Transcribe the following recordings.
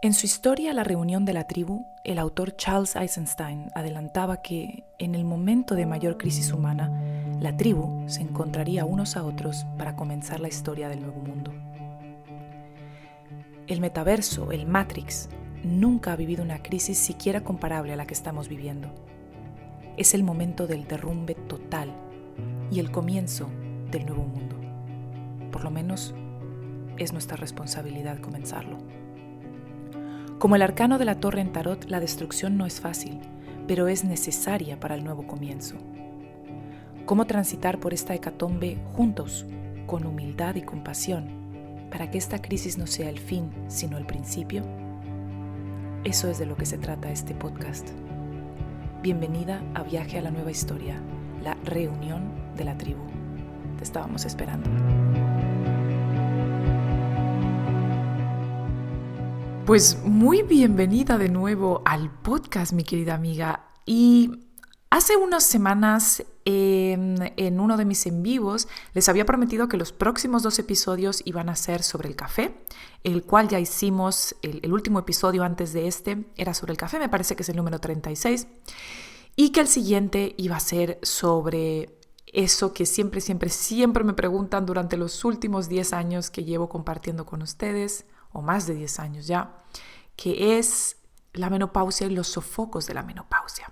En su historia La reunión de la tribu, el autor Charles Eisenstein adelantaba que, en el momento de mayor crisis humana, la tribu se encontraría unos a otros para comenzar la historia del nuevo mundo. El metaverso, el Matrix, nunca ha vivido una crisis siquiera comparable a la que estamos viviendo. Es el momento del derrumbe total y el comienzo del nuevo mundo. Por lo menos, es nuestra responsabilidad comenzarlo. Como el arcano de la torre en tarot, la destrucción no es fácil, pero es necesaria para el nuevo comienzo. ¿Cómo transitar por esta hecatombe juntos, con humildad y compasión, para que esta crisis no sea el fin, sino el principio? Eso es de lo que se trata este podcast. Bienvenida a Viaje a la Nueva Historia, la reunión de la tribu. Te estábamos esperando. Pues muy bienvenida de nuevo al podcast, mi querida amiga. Y hace unas semanas, en uno de mis en vivos, les había prometido que los próximos 2 episodios iban a ser sobre el café, el cual ya hicimos, el último episodio antes de este era sobre el café, me parece que es el número 36, y que el siguiente iba a ser sobre eso que siempre me preguntan durante los últimos 10 años que llevo compartiendo con ustedes, o más de 10 años ya, que es la menopausia y los sofocos de la menopausia.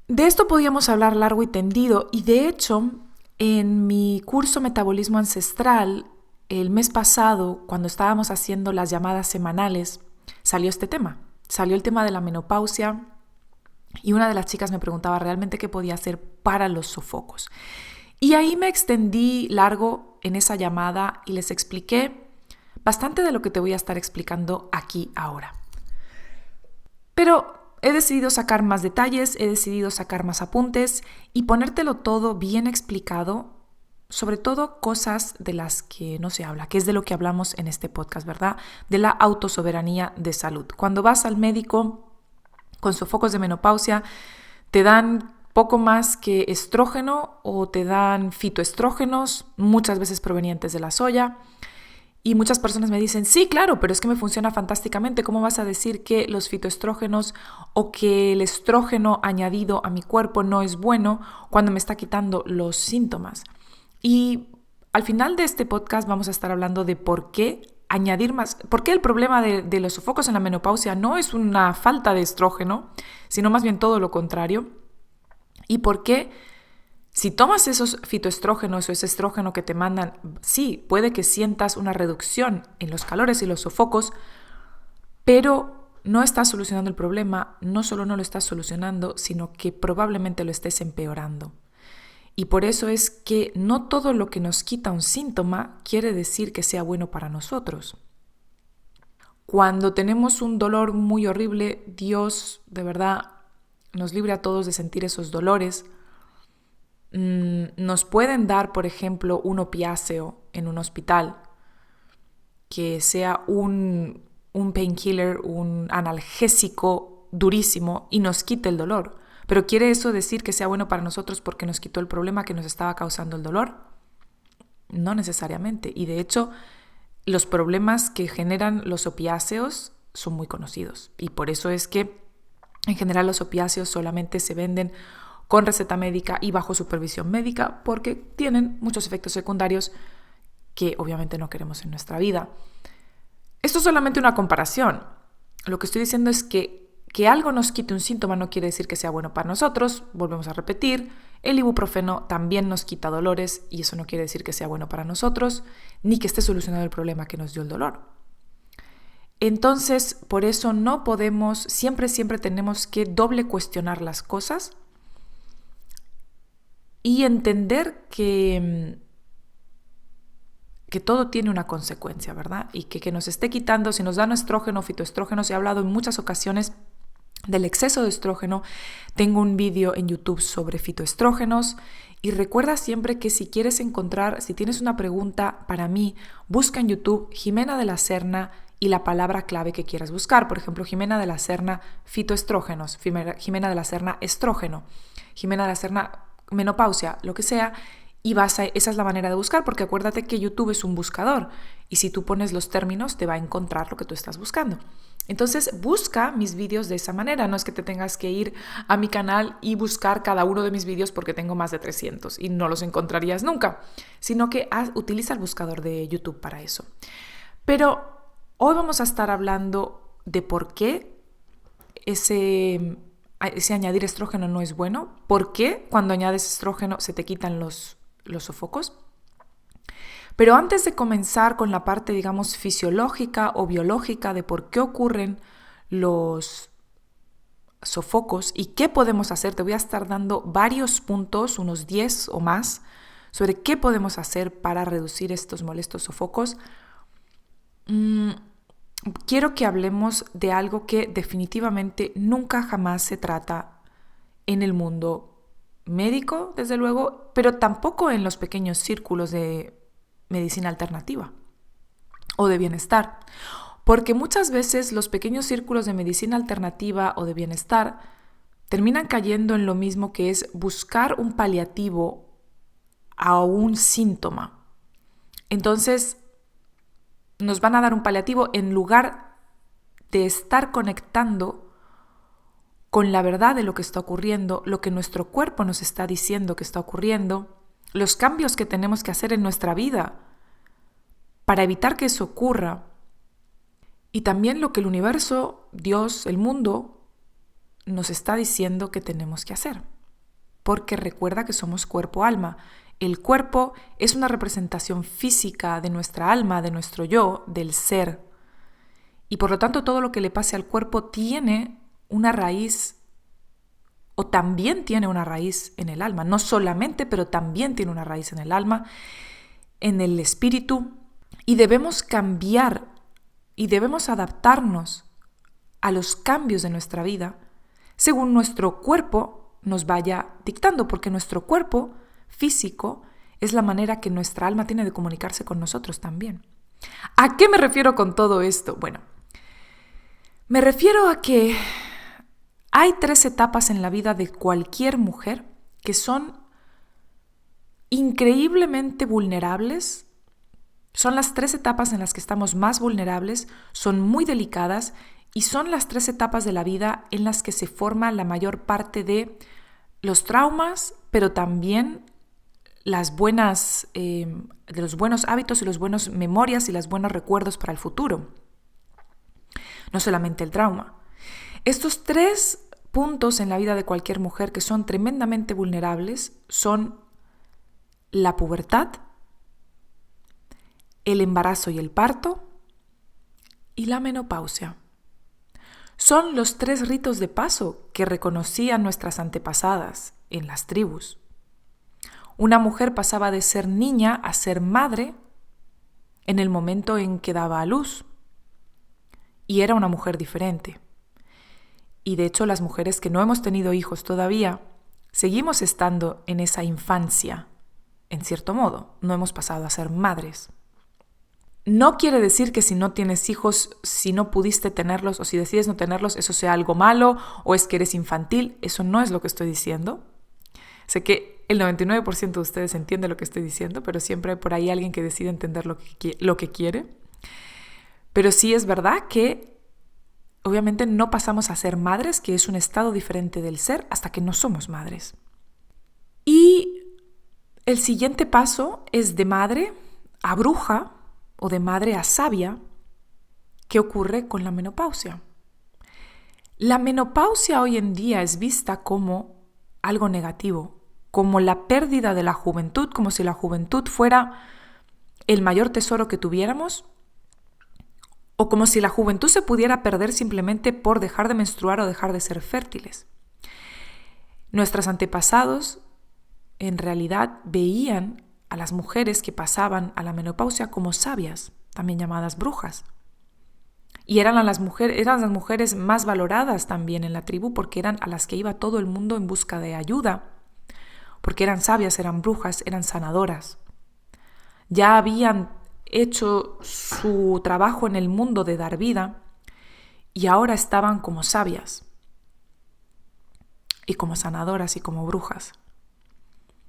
De esto podíamos hablar largo y tendido, y de hecho, en mi curso Metabolismo Ancestral, el mes pasado, cuando estábamos haciendo las llamadas semanales, salió este tema. Salió el tema de la menopausia, y una de las chicas me preguntaba realmente qué podía hacer para los sofocos. Y ahí me extendí largo en esa llamada y les expliqué bastante de lo que te voy a estar explicando aquí ahora. Pero he decidido sacar más detalles, he decidido sacar más apuntes y ponértelo todo bien explicado, sobre todo cosas de las que no se habla, que es de lo que hablamos en este podcast, ¿verdad? De la autosoberanía de salud. Cuando vas al médico con sofocos de menopausia, te dan poco más que estrógeno o te dan fitoestrógenos, muchas veces provenientes de la soya. Y muchas personas me dicen, sí, claro, pero es que me funciona fantásticamente. ¿Cómo vas a decir que los fitoestrógenos o que el estrógeno añadido a mi cuerpo no es bueno cuando me está quitando los síntomas? Y al final de este podcast vamos a estar hablando de por qué añadir más, por qué el problema de los sofocos en la menopausia no es una falta de estrógeno, sino más bien todo lo contrario. Y por qué, si tomas esos fitoestrógenos o ese estrógeno que te mandan, sí, puede que sientas una reducción en los calores y los sofocos, pero no estás solucionando el problema, no solo no lo estás solucionando, sino que probablemente lo estés empeorando. Y por eso es que no todo lo que nos quita un síntoma quiere decir que sea bueno para nosotros. Cuando tenemos un dolor muy horrible, Dios de verdad nos libre a todos de sentir esos dolores. Nos pueden dar, por ejemplo, un opiáceo en un hospital, que sea un painkiller, un analgésico durísimo y nos quite el dolor. Pero ¿quiere eso decir que sea bueno para nosotros porque nos quitó el problema que nos estaba causando el dolor? No necesariamente. Y de hecho, los problemas que generan los opiáceos son muy conocidos. Y por eso es que, en general, los opiáceos solamente se venden con receta médica y bajo supervisión médica porque tienen muchos efectos secundarios que obviamente no queremos en nuestra vida. Esto es solamente una comparación. Lo que estoy diciendo es que algo nos quite un síntoma no quiere decir que sea bueno para nosotros. Volvemos a repetir, el ibuprofeno también nos quita dolores y eso no quiere decir que sea bueno para nosotros, ni que esté solucionando el problema que nos dio el dolor. Entonces, por eso no podemos, siempre tenemos que doble cuestionar las cosas y entender que todo tiene una consecuencia, ¿verdad? Y que nos esté quitando, si nos dan estrógeno, fitoestrógenos, he hablado en muchas ocasiones del exceso de estrógeno. Tengo un vídeo en YouTube sobre fitoestrógenos y recuerda siempre que si quieres encontrar, si tienes una pregunta para mí, busca en YouTube Jimena de la Serna y la palabra clave que quieras buscar. Por ejemplo, Jimena de la Serna, fitoestrógenos, Jimena de la Serna, estrógeno, Jimena de la Serna, menopausia, lo que sea, y esa es la manera de buscar, porque acuérdate que YouTube es un buscador y si tú pones los términos te va a encontrar lo que tú estás buscando. Entonces busca mis vídeos de esa manera. No es que te tengas que ir a mi canal y buscar cada uno de mis vídeos porque tengo más de 300 y no los encontrarías nunca, sino que utiliza el buscador de YouTube para eso. Pero hoy vamos a estar hablando de por qué ese añadir estrógeno no es bueno, por qué cuando añades estrógeno se te quitan los sofocos. Pero antes de comenzar con la parte, digamos, fisiológica o biológica de por qué ocurren los sofocos y qué podemos hacer, te voy a estar dando varios puntos, unos 10 o más, sobre qué podemos hacer para reducir estos molestos sofocos. Quiero que hablemos de algo que definitivamente nunca jamás se trata en el mundo médico, desde luego, pero tampoco en los pequeños círculos de medicina alternativa o de bienestar, porque muchas veces los pequeños círculos de medicina alternativa o de bienestar terminan cayendo en lo mismo, que es buscar un paliativo a un síntoma. Entonces nos van a dar un paliativo en lugar de estar conectando con la verdad de lo que está ocurriendo, lo que nuestro cuerpo nos está diciendo que está ocurriendo, los cambios que tenemos que hacer en nuestra vida para evitar que eso ocurra, y también lo que el universo, Dios, el mundo, nos está diciendo que tenemos que hacer. Porque recuerda que somos cuerpo-alma. El cuerpo es una representación física de nuestra alma, de nuestro yo, del ser. Y por lo tanto todo lo que le pase al cuerpo tiene una raíz, o también tiene una raíz en el alma. No solamente, pero también tiene una raíz en el alma, en el espíritu. Y debemos cambiar y debemos adaptarnos a los cambios de nuestra vida según nuestro cuerpo nos vaya dictando, porque nuestro cuerpo físico es la manera que nuestra alma tiene de comunicarse con nosotros también. ¿A qué me refiero con todo esto? Bueno, me refiero a que hay 3 etapas en la vida de cualquier mujer que son increíblemente vulnerables. Son las 3 etapas en las que estamos más vulnerables, son muy delicadas y son las 3 etapas de la vida en las que se forma la mayor parte de los traumas, pero también de los buenos hábitos y los buenos memorias y los buenos recuerdos para el futuro. No solamente el trauma. Estos 3 puntos en la vida de cualquier mujer que son tremendamente vulnerables son la pubertad, el embarazo y el parto y la menopausia. Son los 3 ritos de paso que reconocían nuestras antepasadas en las tribus. Una mujer pasaba de ser niña a ser madre en el momento en que daba a luz y era una mujer diferente. Y de hecho las mujeres que no hemos tenido hijos todavía seguimos estando en esa infancia, en cierto modo, no hemos pasado a ser madres. No quiere decir que si no tienes hijos, si no pudiste tenerlos o si decides no tenerlos, eso sea algo malo o es que eres infantil. Eso no es lo que estoy diciendo. Sé que el 99% de ustedes entiende lo que estoy diciendo, pero siempre hay por ahí alguien que decide entender lo que quiere. Pero sí es verdad que obviamente no pasamos a ser madres, que es un estado diferente del ser, hasta que no somos madres. Y el siguiente paso es de madre a bruja, o de madre a sabia. ¿Qué ocurre con la menopausia? La menopausia hoy en día es vista como algo negativo, como la pérdida de la juventud, como si la juventud fuera el mayor tesoro que tuviéramos, o como si la juventud se pudiera perder simplemente por dejar de menstruar o dejar de ser fértiles. Nuestros antepasados en realidad veían a las mujeres que pasaban a la menopausia como sabias, también llamadas brujas. Y eran las mujeres más valoradas también en la tribu porque eran a las que iba todo el mundo en busca de ayuda, porque eran sabias, eran brujas, eran sanadoras. Ya habían hecho su trabajo en el mundo de dar vida y ahora estaban como sabias y como sanadoras y como brujas.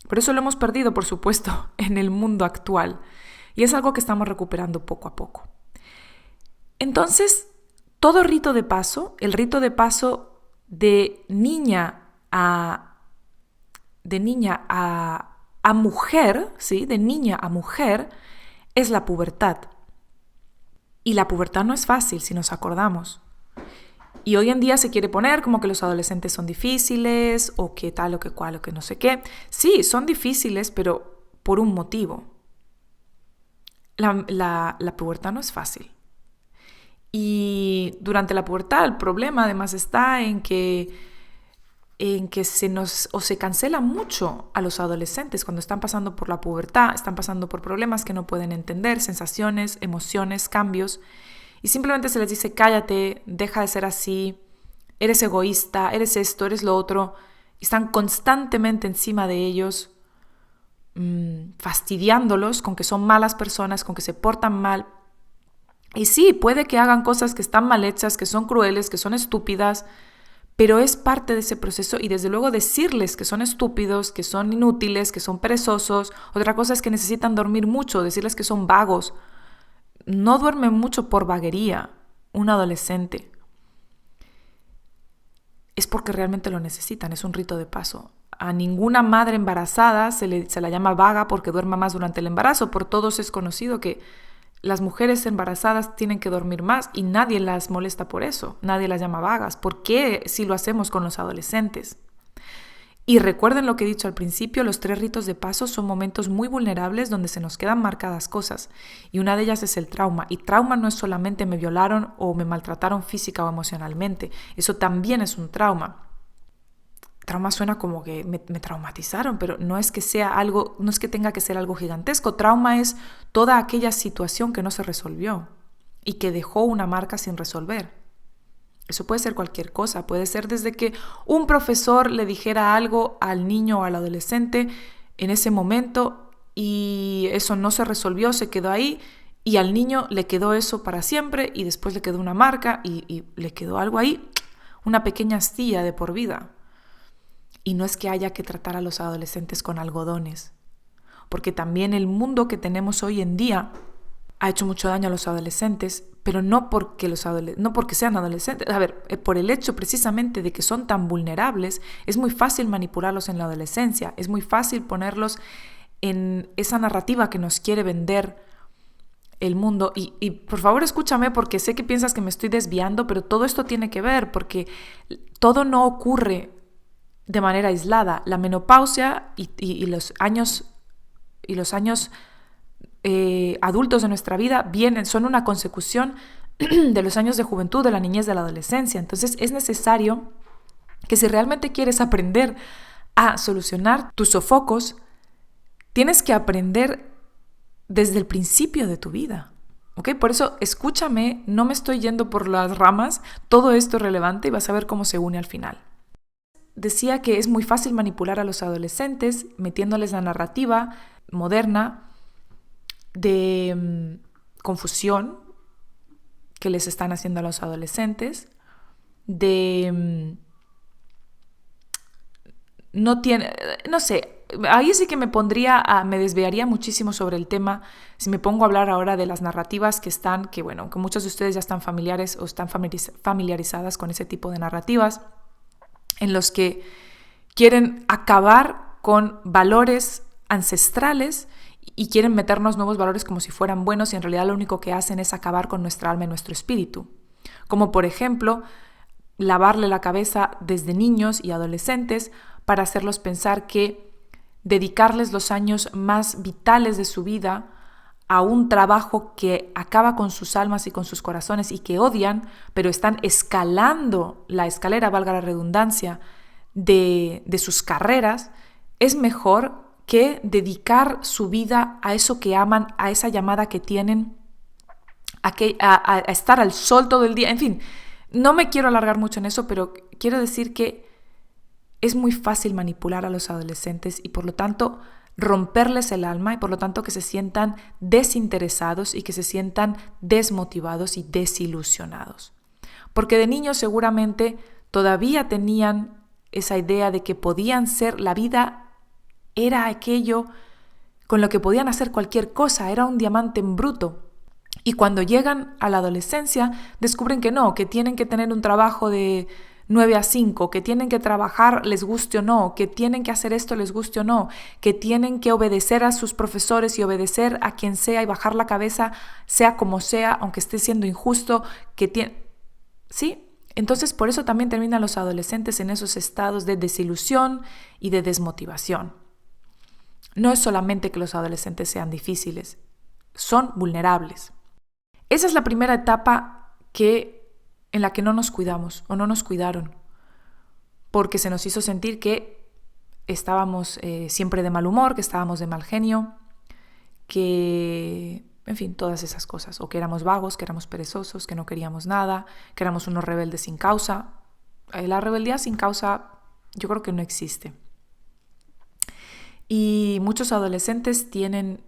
Por eso lo hemos perdido, por supuesto, en el mundo actual. Y es algo que estamos recuperando poco a poco. Entonces, todo rito de paso, el rito de paso de niña a mujer, ¿sí? De niña a mujer, es la pubertad. Y la pubertad no es fácil, si nos acordamos. Y hoy en día se quiere poner como que los adolescentes son difíciles, o que tal, o que cual, o que no sé qué. Sí, son difíciles, pero por un motivo. La pubertad no es fácil. Y durante la pubertad el problema además está en que se cancela mucho a los adolescentes cuando están pasando por la pubertad, están pasando por problemas que no pueden entender, sensaciones, emociones, cambios, y simplemente se les dice cállate, deja de ser así, eres egoísta, eres esto, eres lo otro, y están constantemente encima de ellos, fastidiándolos con que son malas personas, con que se portan mal. Y sí, puede que hagan cosas que están mal hechas, que son crueles, que son estúpidas, pero es parte de ese proceso, y desde luego decirles que son estúpidos, que son inútiles, que son perezosos. Otra cosa es que necesitan dormir mucho, decirles que son vagos. No duerme mucho por vaguería un adolescente. Es porque realmente lo necesitan, es un rito de paso. A ninguna madre embarazada se la llama vaga porque duerma más durante el embarazo. Por todos es conocido que las mujeres embarazadas tienen que dormir más y nadie las molesta por eso, nadie las llama vagas. ¿Por qué si lo hacemos con los adolescentes? Y recuerden lo que he dicho al principio, los 3 ritos de paso son momentos muy vulnerables donde se nos quedan marcadas cosas, y una de ellas es el trauma. Y trauma no es solamente me violaron o me maltrataron física o emocionalmente, eso también es un trauma. Trauma suena como que me traumatizaron, pero no es que sea algo, no es que tenga que ser algo gigantesco. Trauma es toda aquella situación que no se resolvió y que dejó una marca sin resolver. Eso puede ser cualquier cosa, puede ser desde que un profesor le dijera algo al niño o al adolescente en ese momento y eso no se resolvió, se quedó ahí, y al niño le quedó eso para siempre, y después le quedó una marca y le quedó algo ahí, una pequeña astilla de por vida. Y no es que haya que tratar a los adolescentes con algodones, porque también el mundo que tenemos hoy en día ha hecho mucho daño a los adolescentes, pero no porque sean adolescentes. A ver, por el hecho precisamente de que son tan vulnerables, es muy fácil manipularlos en la adolescencia, es muy fácil ponerlos en esa narrativa que nos quiere vender el mundo. Y por favor escúchame, porque sé que piensas que me estoy desviando, pero todo esto tiene que ver, porque todo no ocurre de manera aislada. La menopausia y los años adultos de nuestra vida son una consecución de los años de juventud, de la niñez, de la adolescencia. Entonces es necesario que si realmente quieres aprender a solucionar tus sofocos, tienes que aprender desde el principio de tu vida. ¿Ok? Por eso escúchame, no me estoy yendo por las ramas, todo esto es relevante y vas a ver cómo se une al final. Decía que es muy fácil manipular a los adolescentes metiéndoles la narrativa moderna de confusión que les están haciendo a los adolescentes, no sé, ahí sí que me desviaría muchísimo sobre el tema si me pongo a hablar ahora de las narrativas que muchos de ustedes ya están familiares o están familiarizadas con ese tipo de narrativas, en los que quieren acabar con valores ancestrales y quieren meternos nuevos valores como si fueran buenos, y en realidad lo único que hacen es acabar con nuestra alma y nuestro espíritu. Como por ejemplo, lavarle la cabeza desde niños y adolescentes para hacerlos pensar que dedicarles los años más vitales de su vida a un trabajo que acaba con sus almas y con sus corazones y que odian, pero están escalando la escalera, valga la redundancia, de sus carreras, es mejor que dedicar su vida a eso que aman, a esa llamada que tienen, a estar al sol todo el día. En fin, no me quiero alargar mucho en eso, pero quiero decir que es muy fácil manipular a los adolescentes y por lo tanto romperles el alma, y por lo tanto que se sientan desinteresados y que se sientan desmotivados y desilusionados. Porque de niños seguramente todavía tenían esa idea de que podían ser, la vida era aquello con lo que podían hacer cualquier cosa, era un diamante en bruto. Y cuando llegan a la adolescencia, descubren que no, que tienen que tener un trabajo de 9 a 5, que tienen que trabajar les guste o no, que tienen que hacer esto les guste o no, que tienen que obedecer a sus profesores y obedecer a quien sea y bajar la cabeza, sea como sea, aunque esté siendo injusto, ¿sí? Entonces, por eso también terminan los adolescentes en esos estados de desilusión y de desmotivación. No es solamente que los adolescentes sean difíciles, son vulnerables. Esa es la primera etapa en la que no nos cuidamos o no nos cuidaron, porque se nos hizo sentir que estábamos siempre de mal humor, que estábamos de mal genio, que, en fin, todas esas cosas, o que éramos vagos, que éramos perezosos, que no queríamos nada, que éramos unos rebeldes sin causa. La rebeldía sin causa yo creo que no existe. Y muchos adolescentes tienen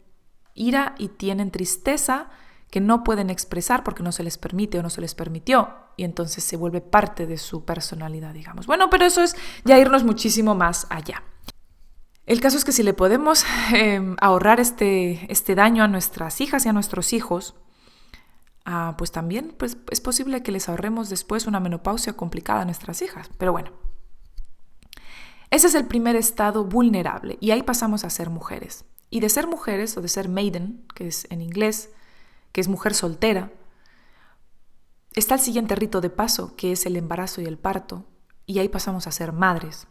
ira y tienen tristeza que no pueden expresar porque no se les permite o no se les permitió, y entonces se vuelve parte de su personalidad, digamos. Bueno, pero eso es ya irnos muchísimo más allá. El caso es que si le podemos ahorrar este daño a nuestras hijas y a nuestros hijos, pues también es posible que les ahorremos después una menopausia complicada a nuestras hijas. Pero bueno, ese es el primer estado vulnerable, y ahí pasamos a ser mujeres. Y de ser mujeres, o de ser maiden, que es en inglés, que es mujer soltera, está el siguiente rito de paso, que es el embarazo y el parto, y ahí pasamos a ser madres.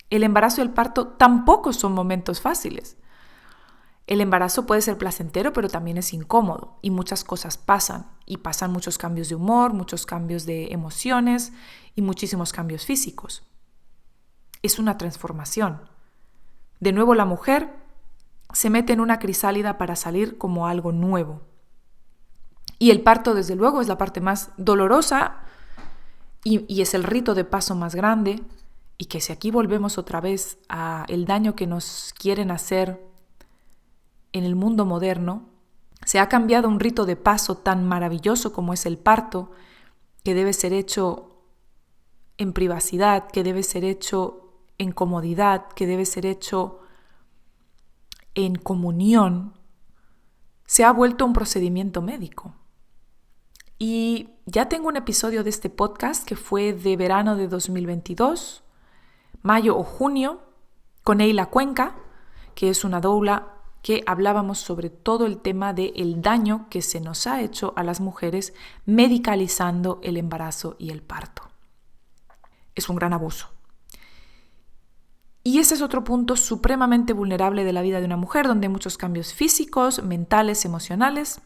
El embarazo y el parto tampoco son momentos fáciles. El embarazo puede ser placentero, pero también es incómodo, y muchas cosas pasan, y pasan muchos cambios de humor, muchos cambios de emociones y muchísimos cambios físicos. Es una transformación. De nuevo, la mujer se mete en una crisálida para salir como algo nuevo. Y el parto, desde luego, es la parte más dolorosa y es el rito de paso más grande, y que si aquí volvemos otra vez a el daño que nos quieren hacer en el mundo moderno, se ha cambiado un rito de paso tan maravilloso como es el parto, que debe ser hecho en privacidad, que debe ser hecho en comodidad, que debe ser hecho en comunión, se ha vuelto un procedimiento médico. Y ya tengo un episodio de este podcast que fue de verano de 2022, mayo o junio, con Eila Cuenca, que es una doula, que hablábamos sobre todo el tema del daño que se nos ha hecho a las mujeres medicalizando el embarazo y el parto. Es un gran abuso. Y ese es otro punto supremamente vulnerable de la vida de una mujer, donde hay muchos cambios físicos, mentales, emocionales.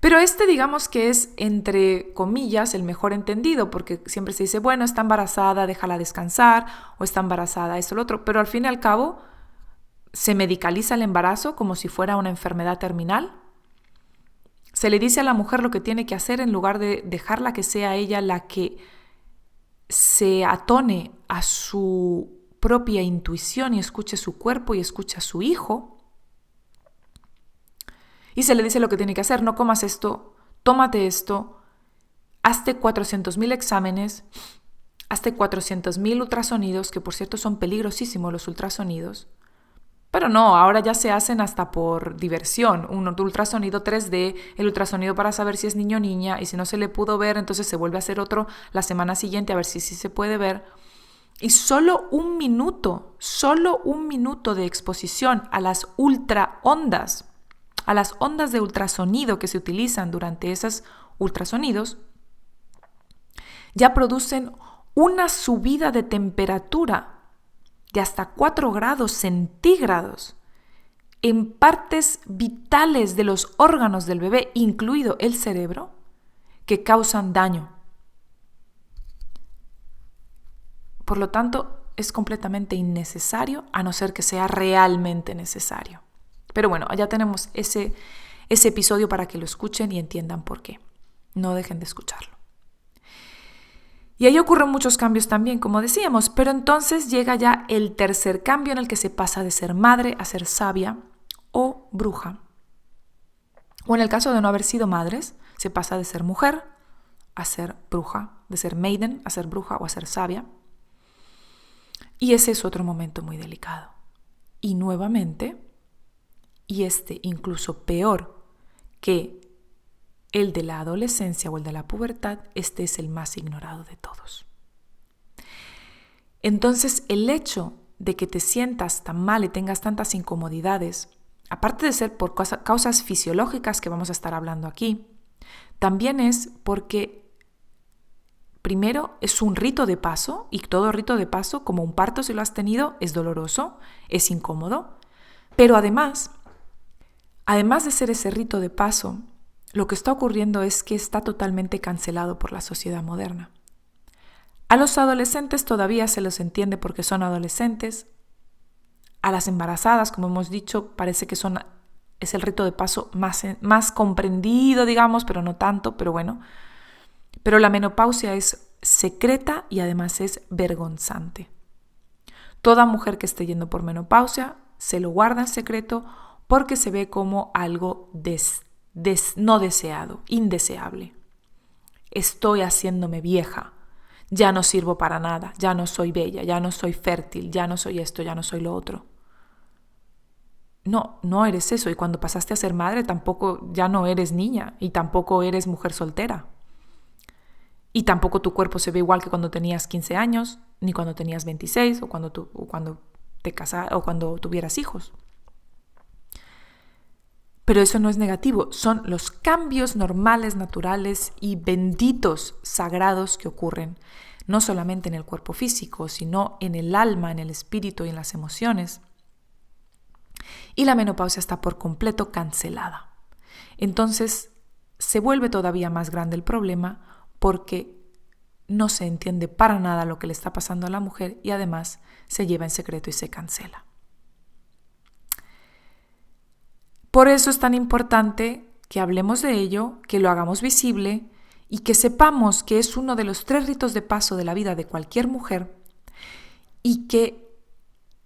Pero digamos que es, entre comillas, el mejor entendido, porque siempre se dice, bueno, está embarazada, déjala descansar, o está embarazada, esto, lo otro, pero al fin y al cabo se medicaliza el embarazo como si fuera una enfermedad terminal. Se le dice a la mujer lo que tiene que hacer en lugar de dejarla que sea ella la que se atone a su propia intuición y escuche su cuerpo y escuche a su hijo. Y se le dice lo que tiene que hacer: no comas esto, tómate esto, hazte 400,000 exámenes, hazte 400,000 ultrasonidos, que por cierto son peligrosísimos los ultrasonidos. Pero no, ahora ya se hacen hasta por diversión. Un ultrasonido 3D, el ultrasonido para saber si es niño o niña, y si no se le pudo ver, entonces se vuelve a hacer otro la semana siguiente a ver si sí se puede ver. Y solo un minuto de exposición a las ultraondas, a las ondas de ultrasonido que se utilizan durante esos ultrasonidos, ya producen una subida de temperatura de hasta 4 grados centígrados en partes vitales de los órganos del bebé, incluido el cerebro, que causan daño. Por lo tanto, es completamente innecesario, a no ser que sea realmente necesario. Pero bueno, ya tenemos ese episodio para que lo escuchen y entiendan por qué. No dejen de escucharlo. Y ahí ocurren muchos cambios también, como decíamos, pero entonces llega ya el tercer cambio, en el que se pasa de ser madre a ser sabia o bruja. O en el caso de no haber sido madres, se pasa de ser mujer a ser bruja, de ser maiden a ser bruja o a ser sabia. Y ese es otro momento muy delicado. Y nuevamente, y incluso peor que el de la adolescencia o el de la pubertad, este es el más ignorado de todos. Entonces, el hecho de que te sientas tan mal y tengas tantas incomodidades, aparte de ser por causas fisiológicas que vamos a estar hablando aquí, también es porque primero es un rito de paso, y todo rito de paso, como un parto si lo has tenido, es doloroso, es incómodo, pero además de ser ese rito de paso, lo que está ocurriendo es que está totalmente cancelado por la sociedad moderna. A los adolescentes todavía se los entiende porque son adolescentes. A las embarazadas, como hemos dicho, parece que es el rito de paso más comprendido, digamos, pero no tanto, pero bueno. Pero la menopausia es secreta y además es vergonzante. Toda mujer que esté yendo por menopausia se lo guarda en secreto porque se ve como algo no deseado, indeseable. Estoy haciéndome vieja, ya no sirvo para nada, ya no soy bella, ya no soy fértil, ya no soy esto, ya no soy lo otro. No eres eso, y cuando pasaste a ser madre tampoco ya no eres niña y tampoco eres mujer soltera. Y tampoco tu cuerpo se ve igual que cuando tenías 15 años, ni cuando tenías 26 o cuando te casaras o cuando tuvieras hijos. Pero eso no es negativo, son los cambios normales, naturales y benditos, sagrados que ocurren, no solamente en el cuerpo físico, sino en el alma, en el espíritu y en las emociones. Y la menopausia está por completo cancelada. Entonces, se vuelve todavía más grande el problema porque no se entiende para nada lo que le está pasando a la mujer y además se lleva en secreto y se cancela. Por eso es tan importante que hablemos de ello, que lo hagamos visible y que sepamos que es uno de los 3 ritos de paso de la vida de cualquier mujer y que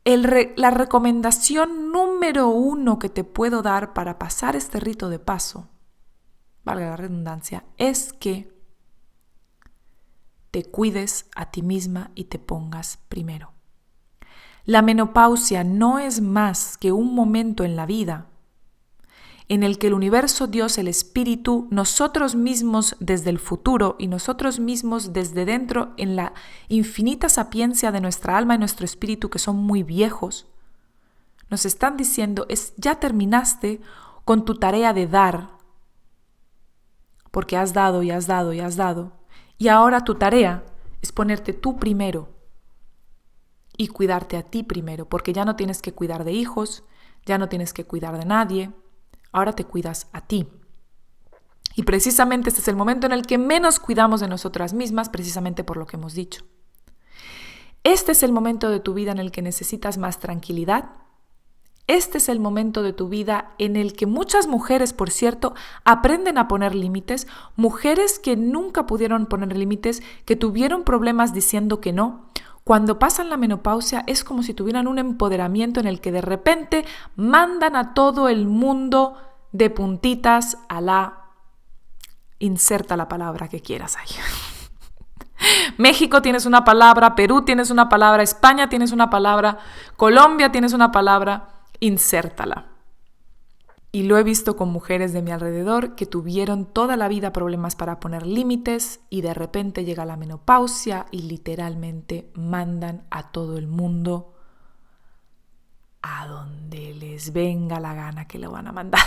la recomendación número 1 que te puedo dar para pasar este rito de paso, valga la redundancia, es que te cuides a ti misma y te pongas primero. La menopausia no es más que un momento en la vida en el que el universo, Dios, el espíritu, nosotros mismos desde el futuro y nosotros mismos desde dentro en la infinita sapiencia de nuestra alma y nuestro espíritu, que son muy viejos, nos están diciendo, ya terminaste con tu tarea de dar, porque has dado y has dado y has dado, y ahora tu tarea es ponerte tú primero y cuidarte a ti primero, porque ya no tienes que cuidar de hijos, ya no tienes que cuidar de nadie. Ahora te cuidas a ti. Y precisamente este es el momento en el que menos cuidamos de nosotras mismas, precisamente por lo que hemos dicho. Este es el momento de tu vida en el que necesitas más tranquilidad. Este es el momento de tu vida en el que muchas mujeres, por cierto, aprenden a poner límites. Mujeres que nunca pudieron poner límites, que tuvieron problemas diciendo que no. Cuando pasan la menopausia es como si tuvieran un empoderamiento en el que de repente mandan a todo el mundo de puntitas a la... Inserta la palabra que quieras ahí. México tienes una palabra, Perú tienes una palabra, España tienes una palabra, Colombia tienes una palabra, insértala. Y lo he visto con mujeres de mi alrededor que tuvieron toda la vida problemas para poner límites y de repente llega la menopausia y literalmente mandan a todo el mundo a donde les venga la gana que lo van a mandar.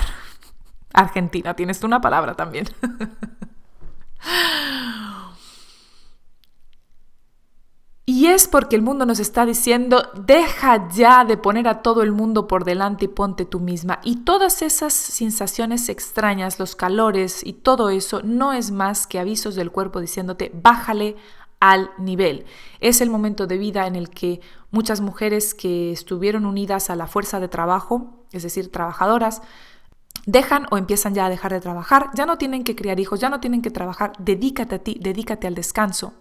Argentina, tienes tú una palabra también. Y es porque el mundo nos está diciendo, deja ya de poner a todo el mundo por delante y ponte tú misma. Y todas esas sensaciones extrañas, los calores y todo eso, no es más que avisos del cuerpo diciéndote, bájale al nivel. Es el momento de vida en el que muchas mujeres que estuvieron unidas a la fuerza de trabajo, es decir, trabajadoras, dejan o empiezan ya a dejar de trabajar, ya no tienen que criar hijos, ya no tienen que trabajar, dedícate a ti, dedícate al descanso.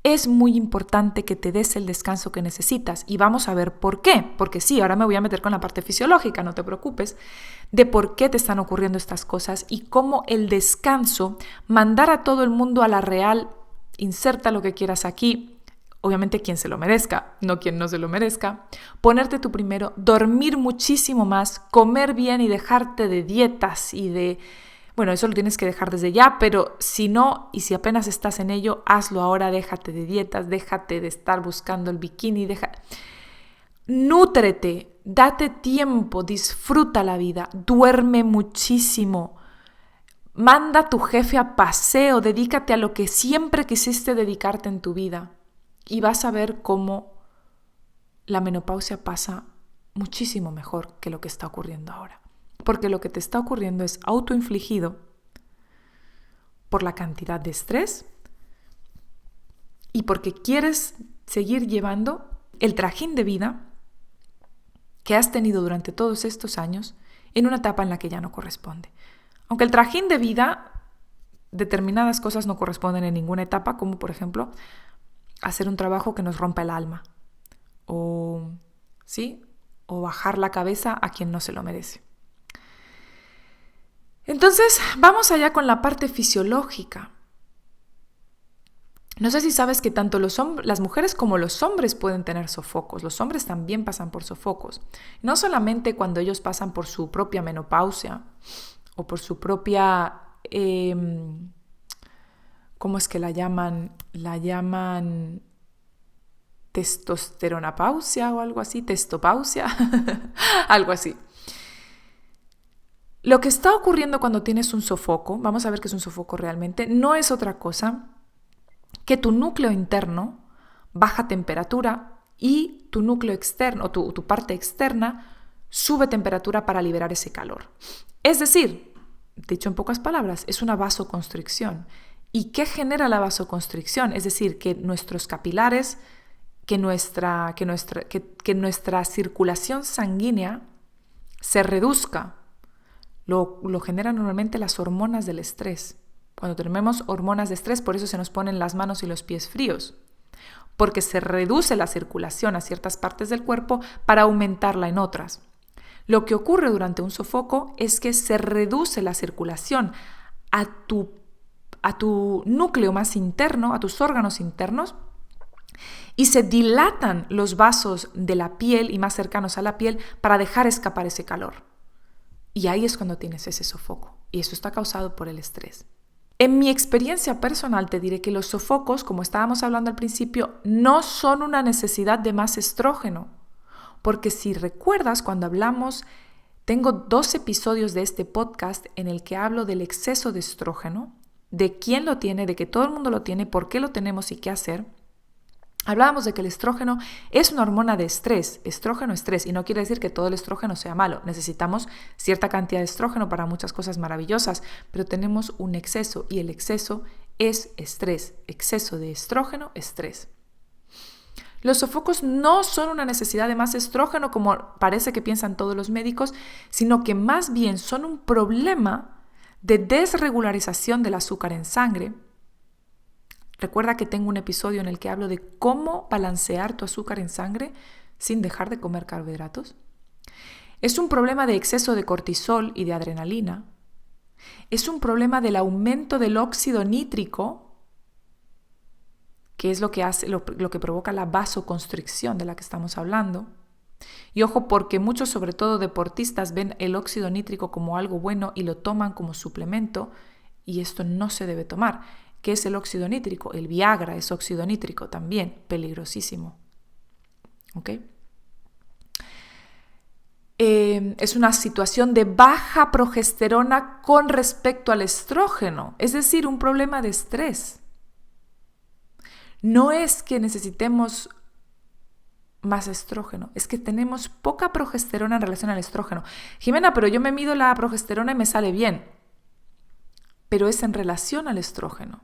Es muy importante que te des el descanso que necesitas y vamos a ver por qué. Porque sí, ahora me voy a meter con la parte fisiológica, no te preocupes, de por qué te están ocurriendo estas cosas y cómo el descanso, mandar a todo el mundo a la real, inserta lo que quieras aquí, obviamente quien se lo merezca, no quien no se lo merezca, ponerte tú primero, dormir muchísimo más, comer bien y dejarte de dietas y de Bueno, eso lo tienes que dejar desde ya, pero si no, y si apenas estás en ello, hazlo ahora, déjate de dietas, déjate de estar buscando el bikini, nútrete, date tiempo, disfruta la vida, duerme muchísimo. Manda a tu jefe a paseo, dedícate a lo que siempre quisiste dedicarte en tu vida y vas a ver cómo la menopausia pasa muchísimo mejor que lo que está ocurriendo ahora. Porque lo que te está ocurriendo es autoinfligido por la cantidad de estrés y porque quieres seguir llevando el trajín de vida que has tenido durante todos estos años en una etapa en la que ya no corresponde. Aunque el trajín de vida, determinadas cosas no corresponden en ninguna etapa, como por ejemplo hacer un trabajo que nos rompa el alma o bajar la cabeza a quien no se lo merece. Entonces, vamos allá con la parte fisiológica. No sé si sabes que tanto las mujeres como los hombres pueden tener sofocos. Los hombres también pasan por sofocos. No solamente cuando ellos pasan por su propia menopausia o por su propia, ¿cómo es que la llaman? La llaman testosteronapausia o algo así, testopausia, algo así. Lo que está ocurriendo cuando tienes un sofoco, vamos a ver qué es un sofoco realmente, no es otra cosa que tu núcleo interno baja temperatura y tu núcleo externo, o tu parte externa, sube temperatura para liberar ese calor. Es decir, dicho en pocas palabras, es una vasoconstricción. ¿Y qué genera la vasoconstricción? Es decir, que nuestros capilares, que nuestra circulación sanguínea se reduzca. Lo generan normalmente las hormonas del estrés. Cuando tenemos hormonas de estrés, por eso se nos ponen las manos y los pies fríos, porque se reduce la circulación a ciertas partes del cuerpo para aumentarla en otras. Lo que ocurre durante un sofoco es que se reduce la circulación a tu núcleo más interno, a tus órganos internos, y se dilatan los vasos de la piel y más cercanos a la piel para dejar escapar ese calor. Y ahí es cuando tienes ese sofoco. Y eso está causado por el estrés. En mi experiencia personal te diré que los sofocos, como estábamos hablando al principio, no son una necesidad de más estrógeno. Porque si recuerdas, cuando hablamos, tengo 2 episodios de este podcast en el que hablo del exceso de estrógeno, de quién lo tiene, de que todo el mundo lo tiene, por qué lo tenemos y qué hacer. Hablábamos de que el estrógeno es una hormona de estrés, estrógeno-estrés, y no quiere decir que todo el estrógeno sea malo. Necesitamos cierta cantidad de estrógeno para muchas cosas maravillosas, pero tenemos un exceso y el exceso es estrés. Exceso de estrógeno, estrés. Los sofocos no son una necesidad de más estrógeno como parece que piensan todos los médicos, sino que más bien son un problema de desregularización del azúcar en sangre. Recuerda que tengo un episodio en el que hablo de cómo balancear tu azúcar en sangre sin dejar de comer carbohidratos. Es un problema de exceso de cortisol y de adrenalina. Es un problema del aumento del óxido nítrico, que es lo que provoca la vasoconstricción de la que estamos hablando. Y ojo, porque muchos, sobre todo deportistas, ven el óxido nítrico como algo bueno y lo toman como suplemento, y esto no se debe tomar. ¿Qué es el óxido nítrico? El Viagra es óxido nítrico también, peligrosísimo. ¿Ok? Es una situación de baja progesterona con respecto al estrógeno, es decir, un problema de estrés. No es que necesitemos más estrógeno, es que tenemos poca progesterona en relación al estrógeno. Jimena, pero yo me mido la progesterona y me sale bien, pero es en relación al estrógeno.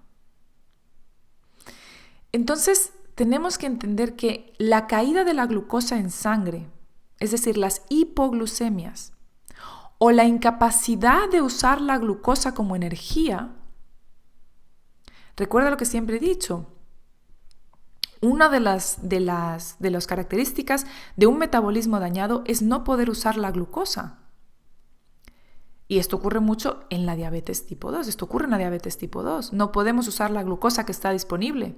Entonces, tenemos que entender que la caída de la glucosa en sangre, es decir, las hipoglucemias, o la incapacidad de usar la glucosa como energía, recuerda lo que siempre he dicho, una de las características de un metabolismo dañado es no poder usar la glucosa. Y esto ocurre mucho en la diabetes tipo 2, No podemos usar la glucosa que está disponible.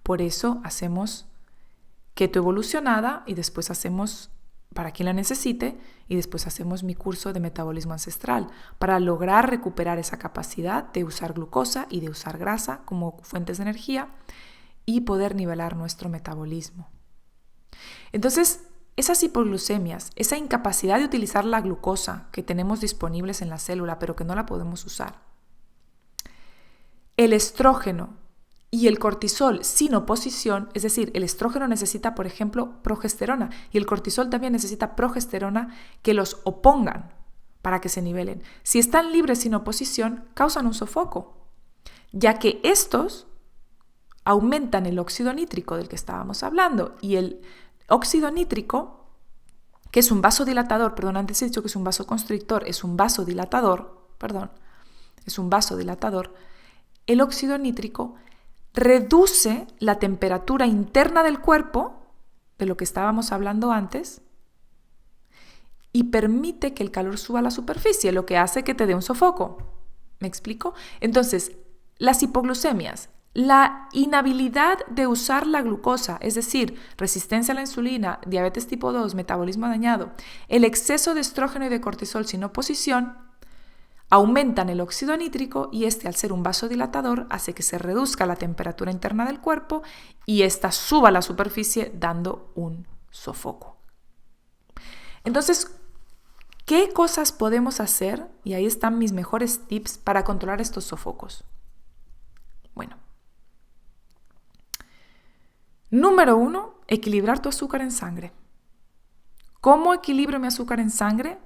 Por eso hacemos keto evolucionada y después hacemos para quien la necesite, y después hacemos mi curso de metabolismo ancestral para lograr recuperar esa capacidad de usar glucosa y de usar grasa como fuentes de energía y poder nivelar nuestro metabolismo. Entonces, esas hipoglucemias, esa incapacidad de utilizar la glucosa que tenemos disponibles en la célula pero que no la podemos usar, el estrógeno y el cortisol sin oposición, es decir, el estrógeno necesita, por ejemplo, progesterona y el cortisol también necesita progesterona que los opongan para que se nivelen. Si están libres sin oposición, causan un sofoco, ya que estos aumentan el óxido nítrico del que estábamos hablando y el óxido nítrico, que es un vasodilatador, antes he dicho que es un vasoconstrictor, es un vasodilatador, el óxido nítrico reduce la temperatura interna del cuerpo, de lo que estábamos hablando antes, y permite que el calor suba a la superficie, lo que hace que te dé un sofoco. ¿Me explico? Entonces, las hipoglucemias, la inhabilidad de usar la glucosa, es decir, resistencia a la insulina, diabetes tipo 2, metabolismo dañado, el exceso de estrógeno y de cortisol sin oposición, aumentan el óxido nítrico y al ser un vasodilatador hace que se reduzca la temperatura interna del cuerpo y esta suba a la superficie dando un sofoco. Entonces, ¿qué cosas podemos hacer? Y ahí están mis mejores tips para controlar estos sofocos. Bueno, número 1, equilibrar tu azúcar en sangre. ¿Cómo equilibro mi azúcar en sangre?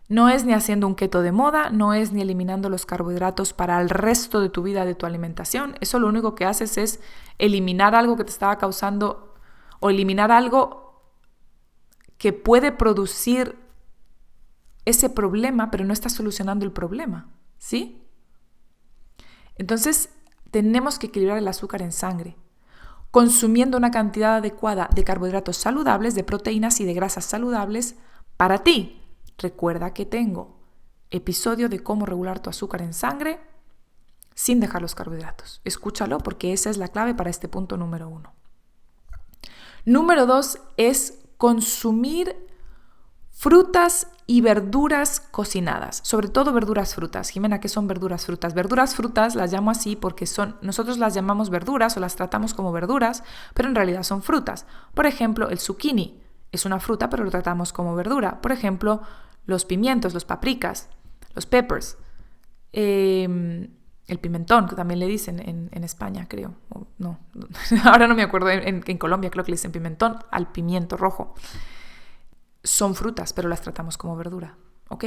No es ni haciendo un keto de moda, no es ni eliminando los carbohidratos para el resto de tu vida, de tu alimentación. Eso lo único que haces es eliminar algo que te estaba causando o eliminar algo que puede producir ese problema, pero no está solucionando el problema, ¿sí? Entonces, tenemos que equilibrar el azúcar en sangre, consumiendo una cantidad adecuada de carbohidratos saludables, de proteínas y de grasas saludables para ti. Recuerda que tengo episodio de cómo regular tu azúcar en sangre sin dejar los carbohidratos. Escúchalo porque esa es la clave para este punto número 1. Número 2 es consumir frutas y verduras cocinadas, sobre todo verduras frutas. Jimena, ¿qué son verduras frutas? Verduras frutas las llamo así porque nosotros las llamamos verduras o las tratamos como verduras, pero en realidad son frutas. Por ejemplo, el zucchini es una fruta, pero lo tratamos como verdura. Por ejemplo, los pimientos, los paprikas, los peppers, el pimentón, que también le dicen en España, creo. No, ahora no me acuerdo, en Colombia creo que le dicen pimentón al pimiento rojo. Son frutas, pero las tratamos como verdura, ¿ok?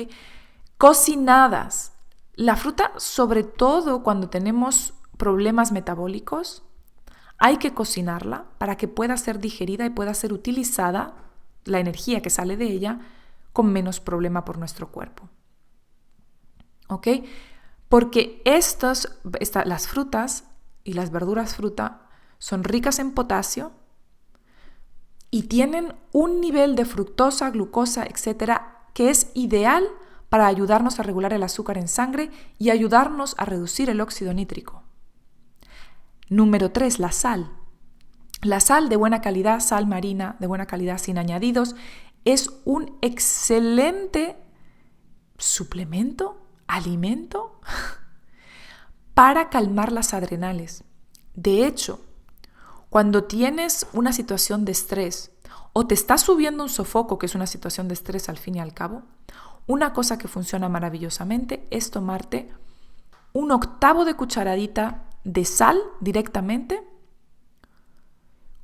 Cocinadas. La fruta, sobre todo cuando tenemos problemas metabólicos, hay que cocinarla para que pueda ser digerida y pueda ser utilizada, la energía que sale de ella, con menos problema por nuestro cuerpo. ¿Ok? Porque las frutas y las verduras fruta son ricas en potasio y tienen un nivel de fructosa, glucosa, etcétera, que es ideal para ayudarnos a regular el azúcar en sangre y ayudarnos a reducir el óxido nítrico. Número 3, la sal. La sal de buena calidad, sal marina de buena calidad sin añadidos, es un excelente suplemento, alimento, para calmar las adrenales. De hecho, cuando tienes una situación de estrés o te está subiendo un sofoco, que es una situación de estrés al fin y al cabo, una cosa que funciona maravillosamente es tomarte 1/8 de cucharadita de sal directamente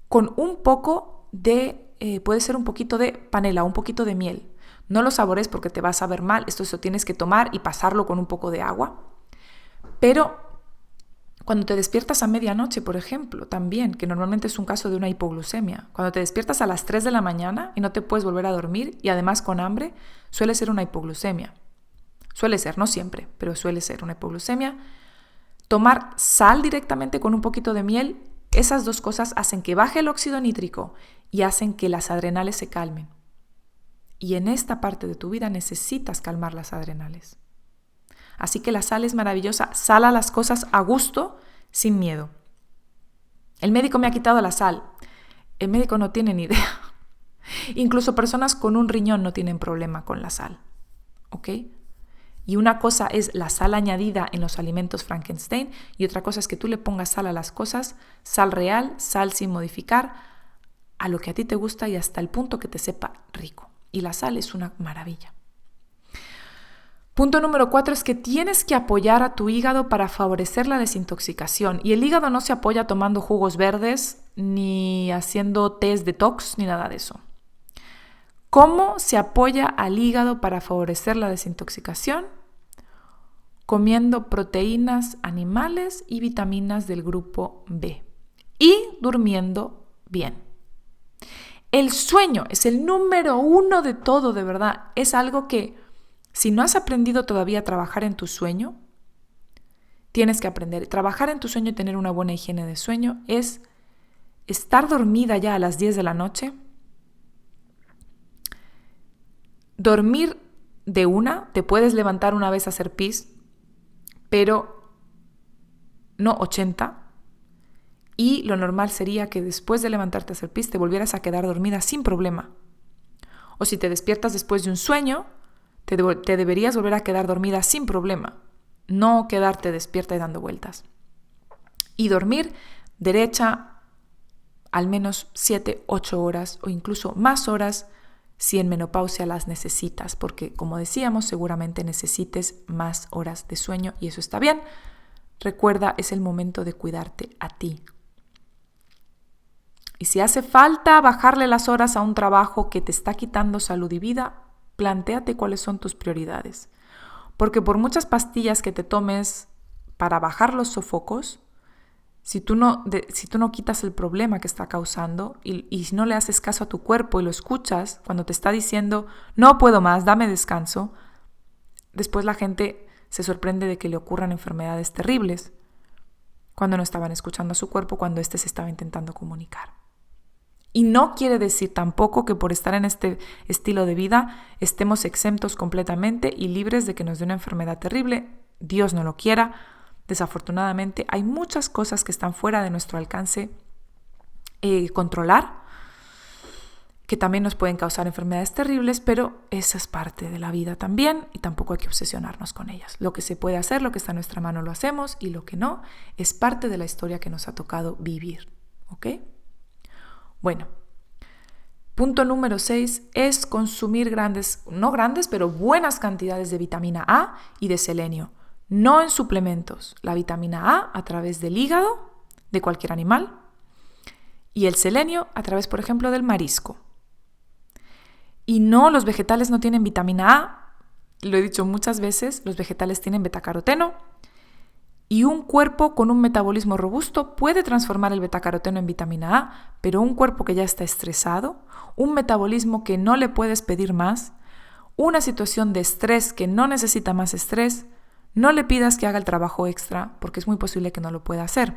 con un poco de, puede ser un poquito de panela, un poquito de miel. No lo sabores porque te va a saber mal, esto se lo tienes que tomar y pasarlo con un poco de agua. Pero cuando te despiertas a medianoche, por ejemplo, también, que normalmente es un caso de una hipoglucemia, cuando te despiertas a las 3 de la mañana y no te puedes volver a dormir y además con hambre, suele ser una hipoglucemia. Suele ser, no siempre, pero suele ser una hipoglucemia. Tomar sal directamente con un poquito de miel, esas dos cosas hacen que baje el óxido nítrico y hacen que las adrenales se calmen. Y en esta parte de tu vida necesitas calmar las adrenales. Así que la sal es maravillosa. Sal a las cosas a gusto, sin miedo. El médico me ha quitado la sal. El médico no tiene ni idea. Incluso personas con un riñón no tienen problema con la sal, ¿ok? Y una cosa es la sal añadida en los alimentos Frankenstein y otra cosa es que tú le pongas sal a las cosas, sal real, sal sin modificar, a lo que a ti te gusta y hasta el punto que te sepa rico. Y la sal es una maravilla. Punto número 4 es que tienes que apoyar a tu hígado para favorecer la desintoxicación. Y el hígado no se apoya tomando jugos verdes, ni haciendo test detox, ni nada de eso. ¿Cómo se apoya al hígado para favorecer la desintoxicación? Comiendo proteínas animales y vitaminas del grupo B. Y durmiendo bien. El sueño es el número 1 de todo, de verdad. Es algo que, si no has aprendido todavía a trabajar en tu sueño, tienes que aprender. Trabajar en tu sueño y tener una buena higiene de sueño es estar dormida ya a las 10 de la noche, dormir de una, te puedes levantar una vez a hacer pis, pero no 80. Y lo normal sería que después de levantarte a hacer pis te volvieras a quedar dormida sin problema. O si te despiertas después de un sueño, te deberías volver a quedar dormida sin problema. No quedarte despierta y dando vueltas. Y dormir derecha al menos 7, 8 horas o incluso más horas si en menopausia las necesitas. Porque como decíamos, seguramente necesites más horas de sueño y eso está bien. Recuerda, es el momento de cuidarte a ti. Y si hace falta bajarle las horas a un trabajo que te está quitando salud y vida, plantéate cuáles son tus prioridades. Porque por muchas pastillas que te tomes para bajar los sofocos, si tú no quitas el problema que está causando y si no le haces caso a tu cuerpo y lo escuchas cuando te está diciendo no puedo más, dame descanso, después la gente se sorprende de que le ocurran enfermedades terribles cuando no estaban escuchando a su cuerpo, cuando éste se estaba intentando comunicar. Y no quiere decir tampoco que por estar en este estilo de vida estemos exentos completamente y libres de que nos dé una enfermedad terrible. Dios no lo quiera. Desafortunadamente hay muchas cosas que están fuera de nuestro alcance controlar, que también nos pueden causar enfermedades terribles, pero esa es parte de la vida también y tampoco hay que obsesionarnos con ellas. Lo que se puede hacer, lo que está en nuestra mano lo hacemos y lo que no es parte de la historia que nos ha tocado vivir. ¿Ok? Bueno, punto número 6 es consumir no grandes, pero buenas cantidades de vitamina A y de selenio. No en suplementos. La vitamina A través del hígado de cualquier animal y el selenio a través, por ejemplo, del marisco. Y no, los vegetales no tienen vitamina A. Lo he dicho muchas veces, los vegetales tienen betacaroteno. Y un cuerpo con un metabolismo robusto puede transformar el betacaroteno en vitamina A, pero un cuerpo que ya está estresado, un metabolismo que no le puedes pedir más, una situación de estrés que no necesita más estrés, no le pidas que haga el trabajo extra porque es muy posible que no lo pueda hacer.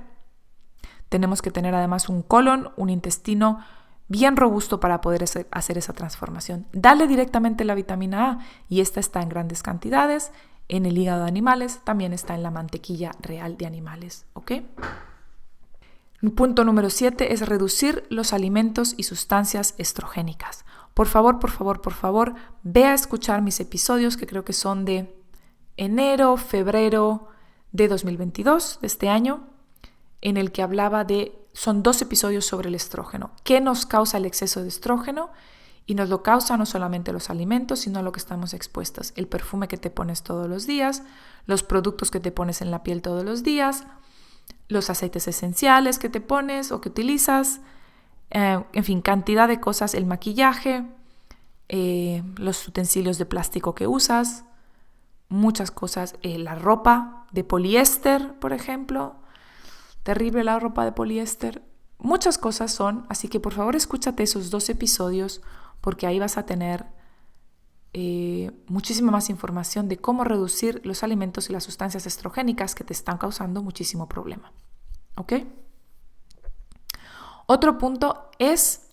Tenemos que tener además un colon, un intestino bien robusto para poder hacer esa transformación. Dale directamente la vitamina A y esta está en grandes cantidades. En el hígado de animales, también está en la mantequilla real de animales, ¿ok? Punto número 7 es reducir los alimentos y sustancias estrogénicas. Por favor, ve a escuchar mis episodios que creo que son de enero, febrero de 2022, de este año, en el que hablaba son 2 episodios sobre el estrógeno. ¿Qué nos causa el exceso de estrógeno? Y nos lo causa no solamente los alimentos, sino lo que estamos expuestos. El perfume que te pones todos los días, los productos que te pones en la piel todos los días, los aceites esenciales que te pones o que utilizas, en fin, cantidad de cosas, el maquillaje, los utensilios de plástico que usas, muchas cosas, la ropa de poliéster, por ejemplo, terrible la ropa de poliéster, muchas cosas son, así que por favor escúchate esos 2 episodios porque ahí vas a tener muchísima más información de cómo reducir los alimentos y las sustancias estrogénicas que te están causando muchísimo problema. ¿Ok? Otro punto es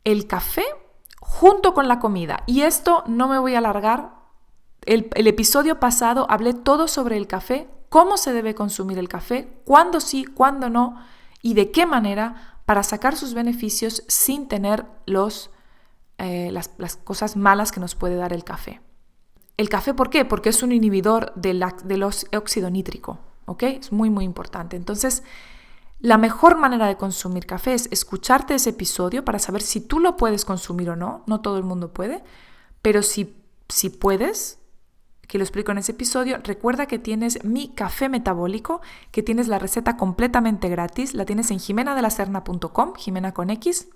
el café junto con la comida. Y esto no me voy a alargar. El episodio pasado hablé todo sobre el café, cómo se debe consumir el café, cuándo sí, cuándo no y de qué manera para sacar sus beneficios sin tener las cosas malas que nos puede dar el café. ¿El café por qué? Porque es un inhibidor del óxido nítrico, ¿ok? Es muy, muy importante. Entonces, la mejor manera de consumir café es escucharte ese episodio para saber si tú lo puedes consumir o no. No todo el mundo puede, pero si puedes, que lo explico en ese episodio, recuerda que tienes mi café metabólico, que tienes la receta completamente gratis, la tienes en jimenadelaserna.com, Jimena con X.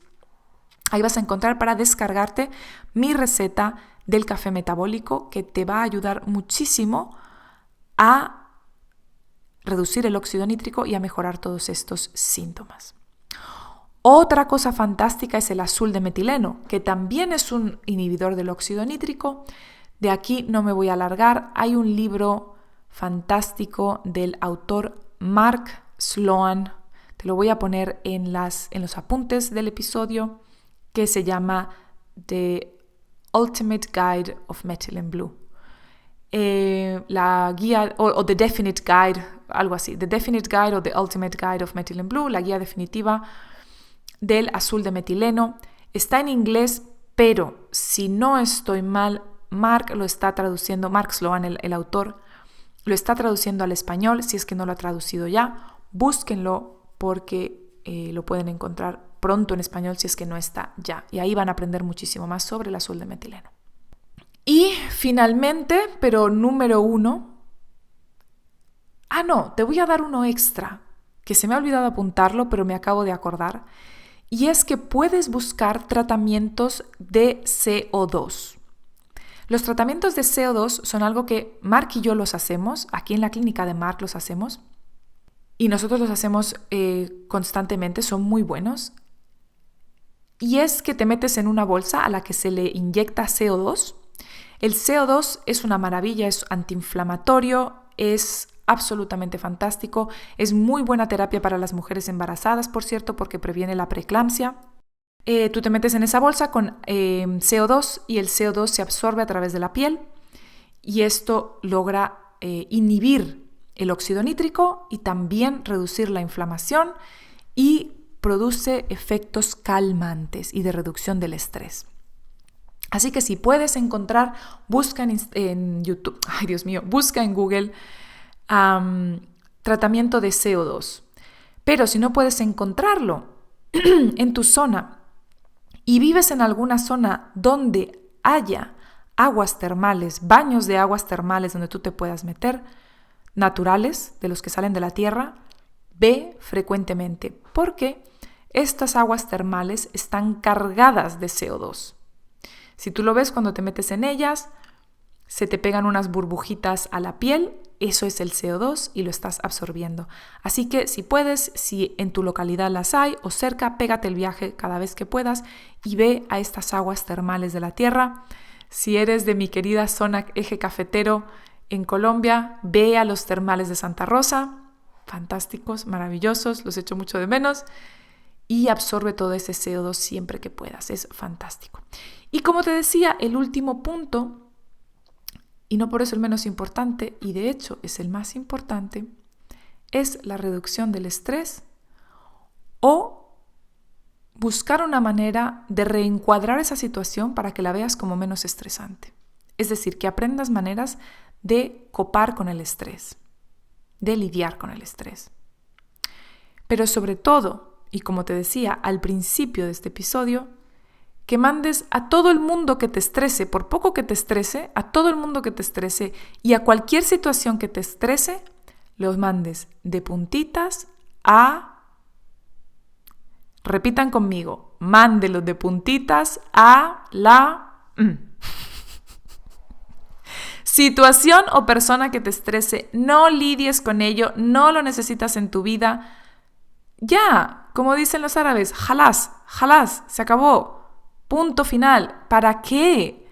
Ahí vas a encontrar para descargarte mi receta del café metabólico que te va a ayudar muchísimo a reducir el óxido nítrico y a mejorar todos estos síntomas. Otra cosa fantástica es el azul de metileno, que también es un inhibidor del óxido nítrico. De aquí no me voy a alargar. Hay un libro fantástico del autor Mark Sloan, te lo voy a poner en los apuntes del episodio, que se llama The Ultimate Guide of Methylene Blue. La guía o The Definite Guide, algo así, The Definite Guide o The Ultimate Guide of Methylene Blue, la guía definitiva del azul de metileno. Está en inglés, pero si no estoy mal, Mark lo está traduciendo, Mark Sloan, el autor, lo está traduciendo al español. Si es que no lo ha traducido ya, búsquenlo porque lo pueden encontrar pronto en español si es que no está ya. Y ahí van a aprender muchísimo más sobre el azul de metileno. Y finalmente, pero número 1, te voy a dar uno extra, que se me ha olvidado apuntarlo, pero me acabo de acordar, y es que puedes buscar tratamientos de CO2. Los tratamientos de CO2 son algo que Mark y yo los hacemos, aquí en la clínica de Mark los hacemos, y nosotros los hacemos constantemente, son muy buenos. Y es que te metes en una bolsa a la que se le inyecta CO2. El CO2 es una maravilla, es antiinflamatorio, es absolutamente fantástico, es muy buena terapia para las mujeres embarazadas, por cierto, porque previene la preeclampsia. Tú te metes en esa bolsa con CO2 y el CO2 se absorbe a través de la piel y esto logra inhibir el óxido nítrico y también reducir la inflamación y produce efectos calmantes y de reducción del estrés. Así que si puedes encontrar, busca en YouTube, busca en Google tratamiento de CO2. Pero si no puedes encontrarlo en tu zona y vives en alguna zona donde haya aguas termales, baños de aguas termales donde tú te puedas meter, naturales, de los que salen de la tierra, ve frecuentemente, porque estas aguas termales están cargadas de CO2. Si tú lo ves cuando te metes en ellas, se te pegan unas burbujitas a la piel, eso es el CO2 y lo estás absorbiendo. Así que si puedes, si en tu localidad las hay o cerca, pégate el viaje cada vez que puedas y ve a estas aguas termales de la tierra. Si eres de mi querida zona eje cafetero en Colombia, ve a los termales de Santa Rosa, fantásticos, maravillosos, los echo mucho de menos, y absorbe todo ese CO2 siempre que puedas, es fantástico. Y como te decía, el último punto, y no por eso el menos importante, y de hecho es el más importante, es la reducción del estrés o buscar una manera de reencuadrar esa situación para que la veas como menos estresante. Es decir, que aprendas maneras de copar con el estrés, de lidiar con el estrés. Pero sobre todo, y como te decía al principio de este episodio, que mandes a todo el mundo que te estrese, por poco que te estrese, a todo el mundo que te estrese y a cualquier situación que te estrese, los mandes de puntitas a... Repitan conmigo, mándelos de puntitas a la... Situación o persona que te estrese, no lidies con ello, no lo necesitas en tu vida. Ya, como dicen los árabes, jalás, se acabó. Punto final. ¿Para qué?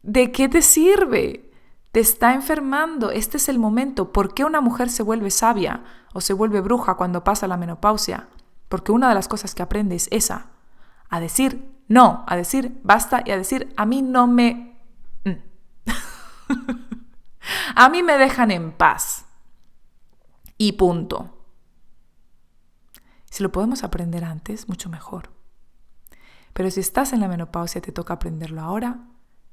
¿De qué te sirve? Te está enfermando. Este es el momento. ¿Por qué una mujer se vuelve sabia o se vuelve bruja cuando pasa la menopausia? Porque una de las cosas que aprende es esa. A decir no, a decir basta y a decir a mí no me... a mí me dejan en paz. Y punto. Si lo podemos aprender antes, mucho mejor. Pero si estás en la menopausia y te toca aprenderlo ahora,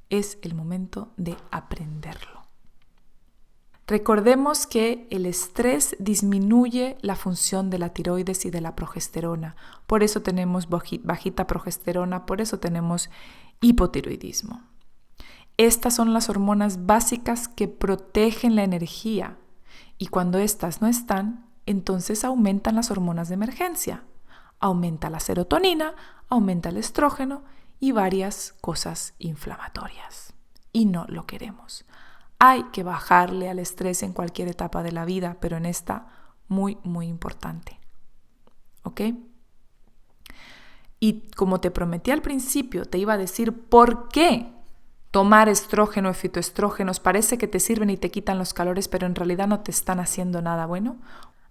es el momento de aprenderlo. Recordemos que el estrés disminuye la función de la tiroides y de la progesterona. Por eso tenemos bajita progesterona, por eso tenemos hipotiroidismo. Estas son las hormonas básicas que protegen la energía. Y cuando estas no están, entonces aumentan las hormonas de emergencia. Aumenta la serotonina, aumenta el estrógeno y varias cosas inflamatorias. Y no lo queremos. Hay que bajarle al estrés en cualquier etapa de la vida, pero en esta muy, muy importante. ¿Ok? Y como te prometí al principio, te iba a decir por qué tomar estrógeno y fitoestrógenos parece que te sirven y te quitan los calores, pero en realidad no te están haciendo nada bueno.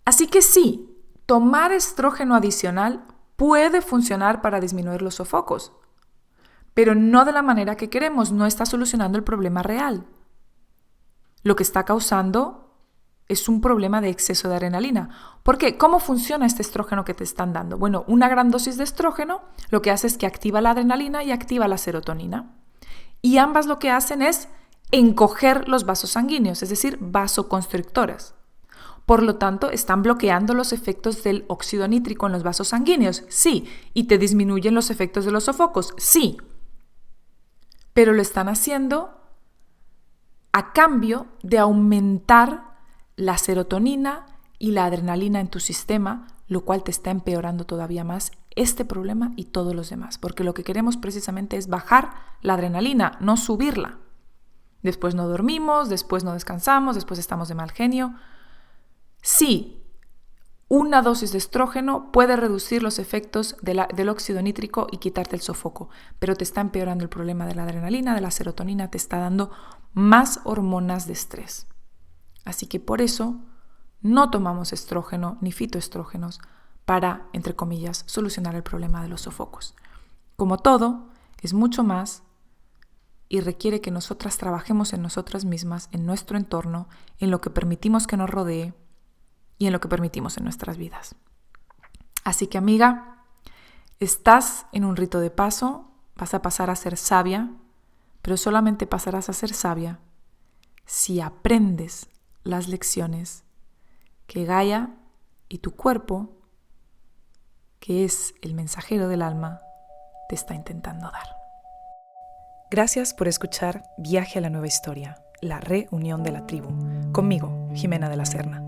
Así que sí, tomar estrógeno adicional puede funcionar para disminuir los sofocos, pero no de la manera que queremos, no está solucionando el problema real. Lo que está causando es un problema de exceso de adrenalina. ¿Por qué? ¿Cómo funciona este estrógeno que te están dando? Bueno, una gran dosis de estrógeno lo que hace es que activa la adrenalina y activa la serotonina. Y ambas lo que hacen es encoger los vasos sanguíneos, es decir, vasoconstrictoras. Por lo tanto, están bloqueando los efectos del óxido nítrico en los vasos sanguíneos, sí. Y te disminuyen los efectos de los sofocos, sí. Pero lo están haciendo a cambio de aumentar la serotonina y la adrenalina en tu sistema, lo cual te está empeorando todavía más este problema y todos los demás, porque lo que queremos precisamente es bajar la adrenalina, no subirla. Después no dormimos, después no descansamos, después estamos de mal genio. Sí, una dosis de estrógeno puede reducir los efectos del óxido nítrico y quitarte el sofoco, pero te está empeorando el problema de la adrenalina, de la serotonina, te está dando más hormonas de estrés. Así que por eso no tomamos estrógeno ni fitoestrógenos para, entre comillas, solucionar el problema de los sofocos. Como todo, es mucho más y requiere que nosotras trabajemos en nosotras mismas, en nuestro entorno, en lo que permitimos que nos rodee y en lo que permitimos en nuestras vidas. Así que, amiga, estás en un rito de paso, vas a pasar a ser sabia, pero solamente pasarás a ser sabia si aprendes las lecciones que Gaia y tu cuerpo, que es el mensajero del alma, te está intentando dar. Gracias por escuchar Viaje a la Nueva Historia, la reunión de la tribu, conmigo, Jimena de la Serna.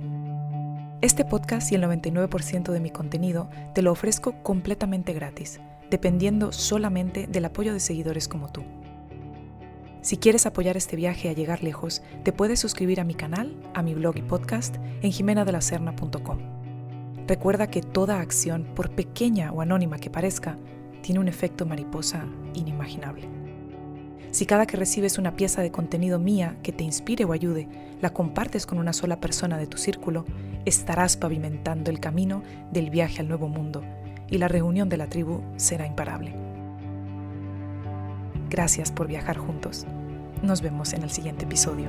Este podcast y el 99% de mi contenido te lo ofrezco completamente gratis, dependiendo solamente del apoyo de seguidores como tú. Si quieres apoyar este viaje a llegar lejos, te puedes suscribir a mi canal, a mi blog y podcast en jimenadelaserna.com. Recuerda que toda acción, por pequeña o anónima que parezca, tiene un efecto mariposa inimaginable. Si cada que recibes una pieza de contenido mía que te inspire o ayude, la compartes con una sola persona de tu círculo, estarás pavimentando el camino del viaje al nuevo mundo y la reunión de la tribu será imparable. Gracias por viajar juntos. Nos vemos en el siguiente episodio.